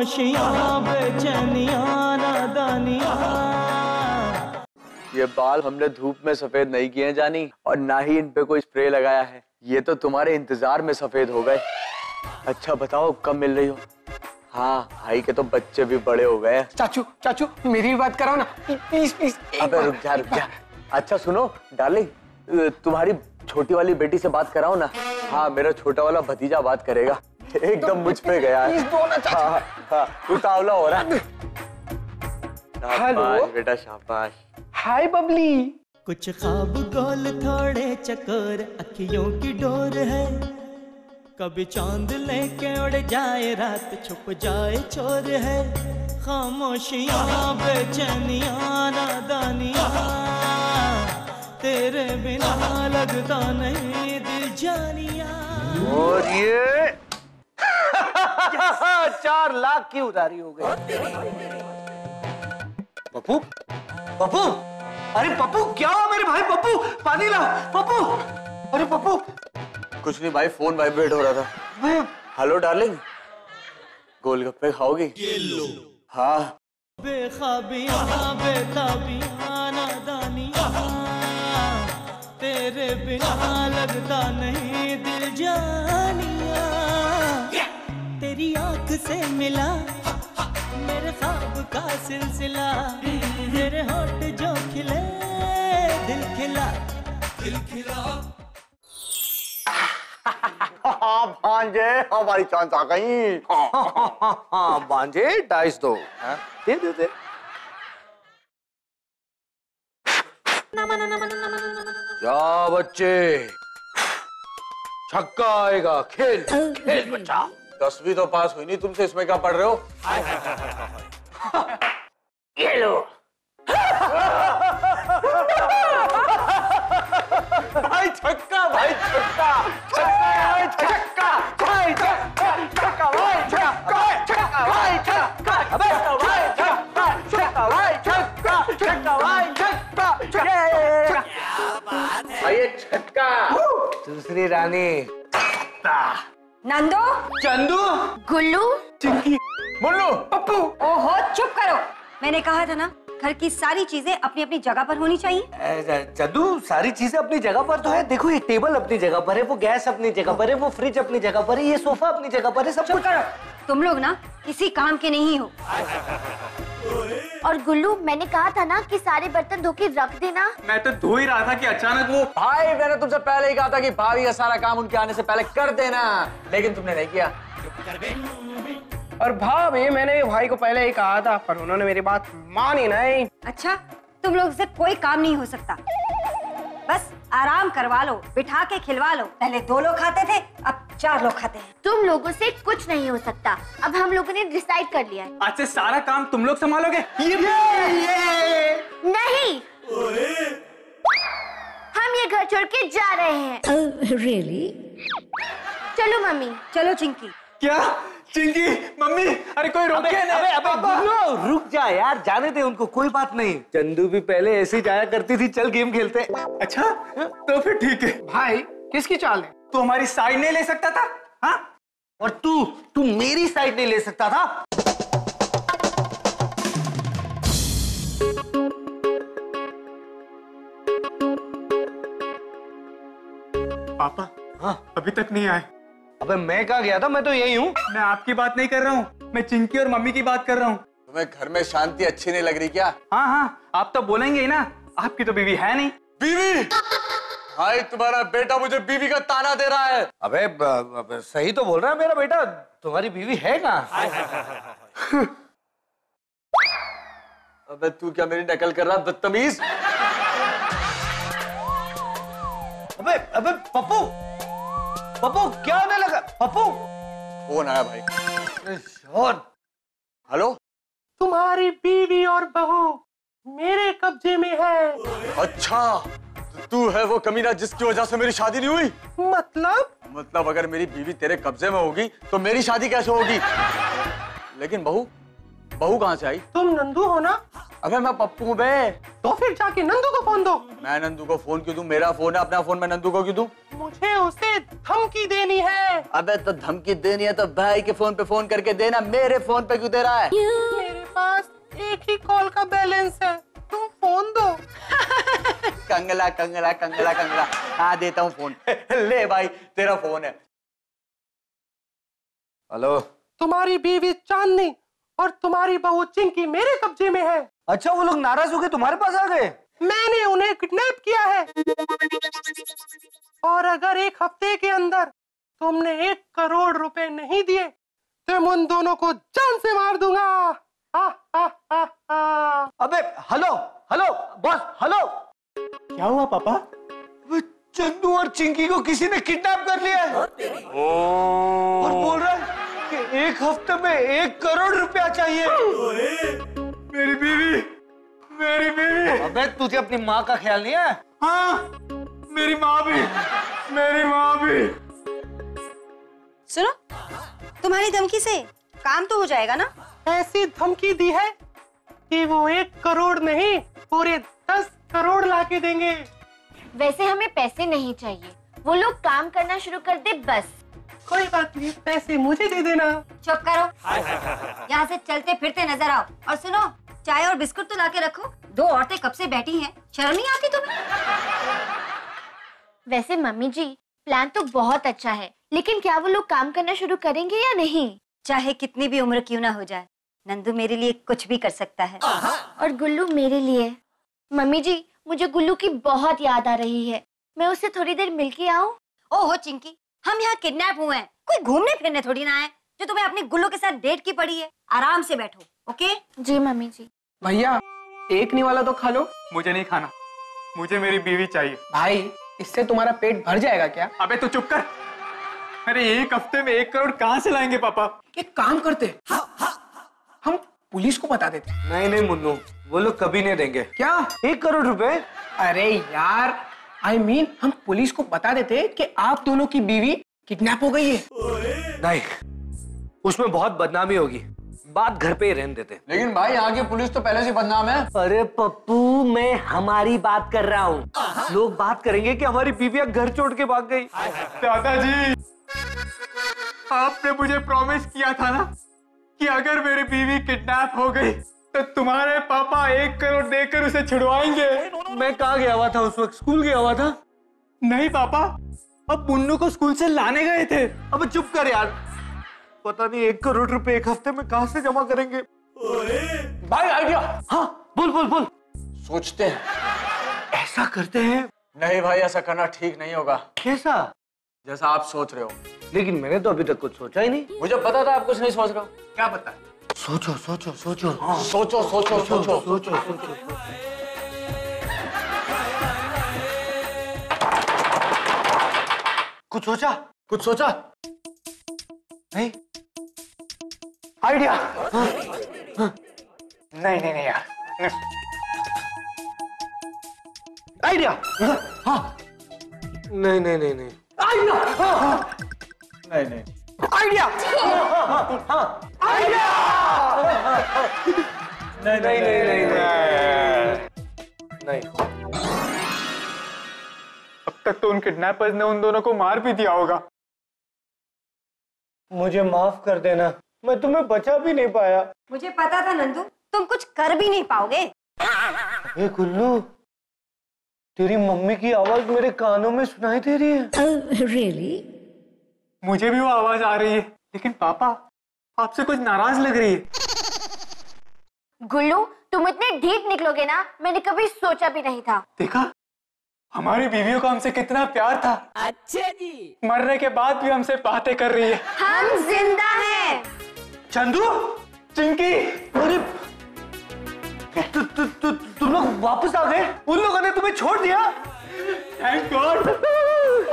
खामोशियां बेचैनियां नादानियां। ये बाल हमने धूप में सफेद नहीं किए हैं जानी, और ना ही इन पे कोई स्प्रे लगाया है। ये तो तुम्हारे इंतजार में सफेद हो गए। अच्छा बताओ कब मिल रही हो? हाँ भाई के तो बच्चे भी बड़े हो गए। चाचू चाचू मेरी भी बात कराओ ना प्लीज प्लीज। अबे रुक जा। अच्छा सुनो डार्लिंग, तुम्हारी छोटी वाली बेटी से बात कराओ ना। हाँ मेरा छोटा वाला भतीजा बात करेगा। एकदम मुझ पे गया है। हाँ, उतावला हो रहा। हेलो बेटा शाबाश। हाय बबली। कुछ ख्वाब गोल थोड़े चकोर अखियों की डोर है, कभी चांद लेके उड़ जाए रात छुप जाए चोर है। खामोशियां बेचैनियां नादानियां, तेरे बिना लगता नहीं दिल जानिया। और ये 4 लाख की उधारी हो गई। पप्पू पप्पू, अरे पप्पू क्या हुआ मेरे भाई? पप्पू पानी लाओ पप्पू। अरे पप्पू। कुछ नहीं भाई, फोन वाइब्रेट हो रहा था। हेलो डार्लिंग, गोलगप्पे खाओगी? हाँ। बेख्वाबियां बेताबियां नादानियां, तेरे बिना लगता नहीं दिल जानिया। तेरी आंख से मिला मेरे ख्वाब का सिलसिला, तेरे होठ जो खिले दिल खिला दिल खिला। हाँ भांजे हमारी चांस आ गई। हाँ भांजे डाइस दो। दे दे दे। जा बच्चे, छक्का आएगा। खेल खेल बच्चा। 10वीं तो पास हुई नहीं तुमसे, इसमें क्या पढ़ रहे हो? ये लो। भाई छक्का, भाई छक्का, भाई छक्का, भाई छक्का, छक्का भाई छक्का, छक्का भाई छक्का, अबे भाई छक्का, छक्का भाई छक्का, छक्का भाई छक्का, छक्का। भाई ये छक्का। दूसरी रानी। नंदू, चंदू, गुल्लू, चिंकी, मुन्नू, पप्पू। ओहो चुप करो। मैंने कहा था ना घर की सारी चीजें अपनी अपनी जगह पर होनी चाहिए। चंदू सारी चीजें अपनी जगह पर तो है। देखो ये टेबल अपनी जगह पर है, वो गैस अपनी जगह पर है, वो फ्रिज अपनी जगह पर है, ये सोफा अपनी जगह पर है, सब कुछ। तुम लोग ना किसी काम के नहीं हो। और गुल्लू मैंने कहा था ना कि सारे बर्तन धो के रख देना। मैं तो धो ही रहा था कि अचानक वो। भाई मैंने तुमसे पहले ही कहा था कि भाभी का सारा काम उनके आने से पहले कर देना, लेकिन तुमने नहीं किया। और भाभी मैंने भाई को पहले ही कहा था पर उन्होंने मेरी बात मानी नहीं। अच्छा तुम लोग से कोई काम नहीं हो सकता, बस आराम करवा लो, बिठा के खिलवा लो। पहले 2 लोग खाते थे, अब 4 लोग खाते हैं। तुम लोगों से कुछ नहीं हो सकता, अब हम लोगों ने डिसाइड कर लिया है। आज से सारा काम तुम लोग संभालोगे? नहीं, हम ये घर छोड़ के जा रहे हैं। रियली? चलो मम्मी। चलो चिंकी। क्या चिंकी? मम्मी अरे कोई रोके ना। अबे गुल्लू रुक जा यार, जाने दे उनको, कोई बात नहीं। चंदू भी पहले ऐसे ही जाया करती थी। चल गेम खेलते। अच्छा तो फिर ठीक है। भाई किसकी चाल है? तू हमारी साइड नहीं ले सकता था? हाँ? और तू मेरी साइड नहीं ले सकता था? पापा हाँ अभी तक नहीं आए। अबे मैं कहाँ गया था? मैं तो यही हूँ। मैं आपकी बात नहीं कर रहा हूँ, मैं चिंकी और मम्मी की बात कर रहा हूँ। तुम्हें घर में शांति अच्छी नहीं लग रही क्या? हाँ हाँ आप तो बोलेंगे ही ना, आपकी तो बीवी है नहीं। बीवी? भाई तुम्हारा बेटा मुझे बीवी का ताना दे रहा है। अबे सही तो बोल रहा है मेरा बेटा, तुम्हारी बीवी है कहाँ? अबे तू क्या मेरी नकल कर रहा है बदतमीज? अबे पप्पू पप्पू क्या होने लगा? पप्पू फोन आया भाई। हेलो, तुम्हारी बीवी और बहू मेरे कब्जे में है। अच्छा तू है वो कमीना जिसकी वजह से मेरी शादी नहीं हुई? मतलब अगर मेरी बीवी तेरे कब्जे में होगी तो मेरी शादी कैसे होगी? लेकिन बहू कहाँ से आई? तुम नंदू हो ना? अबे मैं पप्पू हूँ बे। तो फिर जाके नंदू को फोन दो। मैं नंदू को फोन क्यों दूं? मेरा फोन है, अपना फोन मैं नंदू को क्यों दूं? मुझे उसे धमकी देनी है। अबे तो धमकी देनी है तो भाई के फोन पे फोन करके देना, मेरे फोन पे क्यों दे रहा है? मेरे पास एक ही कॉल का बैलेंस है, तुम फोन दो। कंगला कंगला कंगला कंगला, हाँ देता हूँ फोन। ले भाई तेरा फोन है। हेलो। तुम्हारी बीवी चांदनी और तुम्हारी बहू चिंकी मेरे कब्जे में है। अच्छा, वो लोग नाराज हो गए तुम्हारे पास आ गए? मैंने उन्हें किडनैप किया है और अगर एक हफ्ते के अंदर तुमने 1 करोड़ रुपए नहीं दिए तो मैं उन दोनों को जान से मार दूंगा। अबे हेलो हेलो बॉस, हेलो। क्या हुआ पापा? चंदू और चिंकी को किसी ने किडनैप कर लिया है और बोल रहा है कि 1 हफ्ते में 1 करोड़ रुपया चाहिए। मेरी बीवी, मेरी बीवी। अबे तुझे अपनी माँ का ख्याल नहीं है? हाँ, मेरी माँ भी, मेरी माँ भी। सुनो, तुम्हारी धमकी से काम तो हो जाएगा ना? ऐसी धमकी दी है कि वो 1 करोड़ नहीं पूरे 10 करोड़ लाके देंगे। वैसे हमें पैसे नहीं चाहिए, वो लोग काम करना शुरू कर दे बस। कोई बात नहीं, पैसे मुझे दे देना। चुप करो, यहाँ से चलते फिरते नजर आओ। और सुनो, चाय और बिस्कुट तो लाके रखो। 2 औरतें कब से बैठी हैं, शर्म नहीं आती तुम्हें? वैसे मम्मी जी, प्लान तो बहुत अच्छा है, लेकिन क्या वो लोग काम करना शुरू करेंगे या नहीं? चाहे कितनी भी उम्र क्यों ना हो जाए, नंदू मेरे लिए कुछ भी कर सकता है। और गुल्लू मेरे लिए। मम्मी जी, मुझे गुल्लू की बहुत याद आ रही है, मैं उससे थोड़ी देर मिलके आऊं? ओहो चिंकी, हम यहाँ किडनैप हुए हैं, कोई घूमने फिरने थोड़ी ना आए जो तुम्हें अपने गुल्लू के साथ डेट की पड़ी है। आराम से बैठो, ओके? जी मम्मी जी। भैया, एक निवाला तो खा लो। मुझे नहीं खाना, मुझे मेरी बीवी चाहिए। भाई, इससे तुम्हारा पेट भर जाएगा क्या? अबे तो चुप कर। अरे 1 हफ्ते में 1 करोड़ कहाँ से लाएंगे पापा? एक काम करते, हम पुलिस को बता देते। नहीं नहीं मुन्नू, वो लोग कभी नहीं देंगे। क्या? 1 करोड़ रुपए? अरे यार, I mean, हम पुलिस को बता देते कि आप दोनों की बीवी किडनैप हो गई है। नहीं, उसमें बहुत बदनामी होगी, बात घर पे ही रहने देते। लेकिन भाई यहाँ की पुलिस तो पहले से बदनाम है। अरे पप्पू, मैं हमारी बात कर रहा हूँ। लोग बात करेंगे कि हमारी बीवियां घर छोड़ के भाग गई। दादाजी, आपने मुझे प्रॉमिस किया था ना कि अगर मेरी बीवी किडनैप हो गई तो तुम्हारे पापा 1 करोड़ देकर उसे छुड़वाएंगे। मैं कहाँ गया हुआ था उस वक्त? स्कूल गया हुआ था। नहीं पापा, अब पुन्नू को स्कूल से लाने गए थे। अब चुप कर यार, पता नहीं 1 करोड़ रुपए 1 हफ्ते में कहाँ से जमा करेंगे। भाई आइडिया। हाँ बोल बोल बोल। सोचते हैं। ऐसा करते हैं? नहीं भाई, ऐसा करना ठीक नहीं होगा। कैसा? जैसा आप सोच रहे हो। लेकिन मैंने तो अभी तक कुछ सोचा ही नहीं। मुझे पता था आप कुछ नहीं सोच रहे हो। क्या पता? सोचो सोचो सोचो। हाँ सोचो सोचो सोचो सोचो सोचो। कुछ सोचा? कुछ सोचा? नहीं। आइडिया। नहीं नहीं नहीं यार, आइडिया। हाँ। नहीं नहीं नहीं नहीं। आइडिया। नहीं नहीं। आइडिया। आइडिया। नहीं नहीं नहीं नहीं। अब तक तो उन किडनैपर्स ने उन दोनों को मार भी दिया होगा। मुझे माफ कर देना, मैं तुम्हें बचा भी नहीं पाया। मुझे पता था नंदू, तुम कुछ कर भी नहीं पाओगे। ए गुल्लू, तेरी मम्मी की आवाज मेरे कानों में सुनाई दे रही है। रियली? मुझे भी वो आवाज आ रही है, लेकिन पापा आपसे कुछ नाराज लग रही है। गुल्लू, तुम इतने ढीठ निकलोगे ना, मैंने कभी सोचा भी नहीं था। देखा, हमारी बीवियों को हमसे कितना प्यार था। अच्छा जी। मरने के बाद भी हमसे बातें कर रही है। हम जिंदा हैं। चंदू, चिंकी, अरे तुम लोग वापस आ गए? उन लोगों ने तुम्हें छोड़ दिया? Thank God.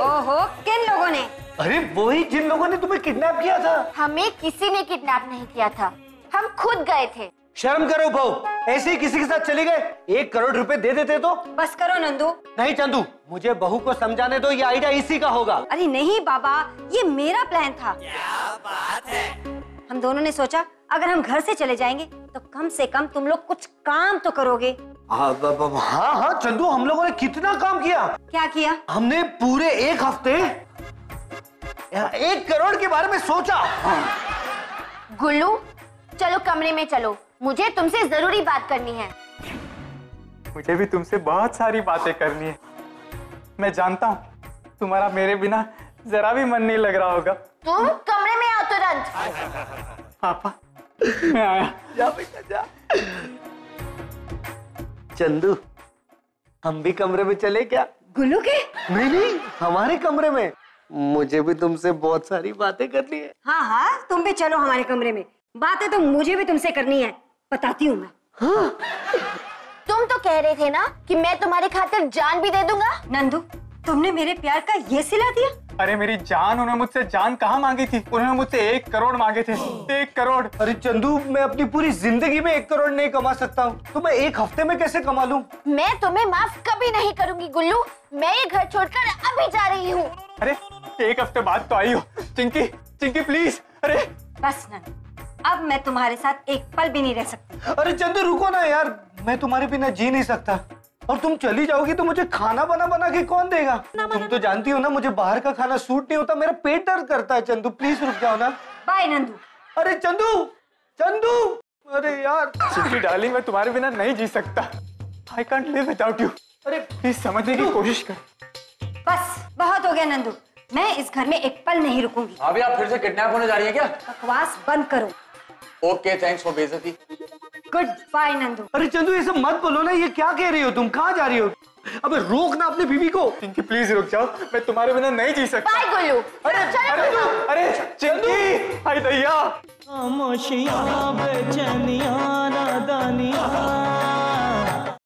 ओहो, किन लोगों ने? अरे वही जिन लोगों ने तुम्हें किडनैप किया था। हमें किसी ने किडनैप नहीं किया था, हम खुद गए थे। शर्म करो बहू, ऐसे ही किसी के साथ चले गए? 1 करोड़ रुपए दे देते तो? बस करो नंदू। नहीं चंदू, मुझे बहू को समझाने दो, ये आइडिया इसी का होगा। अरे नहीं बाबा, ये मेरा प्लान था। क्या बात है? हम दोनों ने सोचा अगर हम घर से चले जाएंगे तो कम से कम तुम लोग कुछ काम तो करोगे। हाँ हाँ चंदू, हम लोगों ने कितना काम किया। क्या किया? हमने पूरे एक हफ्ते 1 करोड़ के बारे में सोचा। गुल्लू चलो कमरे में चलो, मुझे तुमसे जरूरी बात करनी है। मुझे भी तुमसे बहुत सारी बातें करनी है। मैं जानता हूँ तुम्हारा मेरे बिना जरा भी मन नहीं लग रहा होगा। तुम कमरे में आओ तुरंत। पापा मैं आया। जा बेटा जा। चंदू हम भी कमरे में चले क्या? गुल्लू के? नहीं, हमारे कमरे में। मुझे भी तुमसे बहुत सारी बातें करनी है। हाँ हाँ, तुम भी चलो हमारे कमरे में। बातें तो मुझे भी तुमसे करनी है, बताती हूँ मैं। हाँ। तुम तो कह रहे थे ना कि मैं तुम्हारी खातिर जान भी दे दूंगा। नंदू, तुमने मेरे प्यार का ये सिला दिया? अरे मेरी जान, उन्होंने मुझसे जान कहाँ मांगी थी? उन्होंने मुझसे 1 करोड़ मांगे थे। 1 करोड़। अरे चंदू, मैं अपनी पूरी जिंदगी में 1 करोड़ नहीं कमा सकता हूँ, तो मैं 1 हफ्ते में कैसे कमा लूँ? मैं तुम्हें माफ कभी नहीं करूंगी गुल्लू। मैं ये घर छोड़कर अभी जा रही हूँ। अरे 1 हफ्ते बाद तो आई हो। चिंकी, चिंकी प्लीज। अरे बस नंदू, अब मैं तुम्हारे साथ एक पल भी नहीं रह सकती। अरे चंदू रुको ना यार, मैं तुम्हारे बिना जी नहीं सकता। और तुम चली जाओगी तो मुझे खाना बना के कौन देगा? तुम तो जानती हो ना, मुझे बाहर का खाना सूट नहीं होता, मेरा पेट दर्द करता है। चंदू प्लीज रुक जाओ ना। बाय नंदू। अरे चंदू, चंदू, अरे यार। चिंकी डार्लिंग, मैं तुम्हारे बिना नहीं जी सकता। I can't live without you। अरे प्लीज समझने की कोशिश कर। बस बहुत हो गया नंदू, मैं इस घर में एक पल नहीं रुकूंगी। अभी आप फिर से किडनैप होने जा रही है क्या? बकवास बंद करो। ओके, थैंक्स फॉर बेइज्जती। Goodbye Nandu. अरे चंदू ये सब मत बोलो ना, ये क्या कह रही हो तुम? कहाँ जा रही हो? अबे रोक ना अपनी बीवी को। चिंकी प्लीज रुक जाओ, मैं तुम्हारे बिना नहीं जी सकता। बाय गुल्लू। अरे चिंकी, हाय दैया। खामोशियां बेचैनियां नादानियां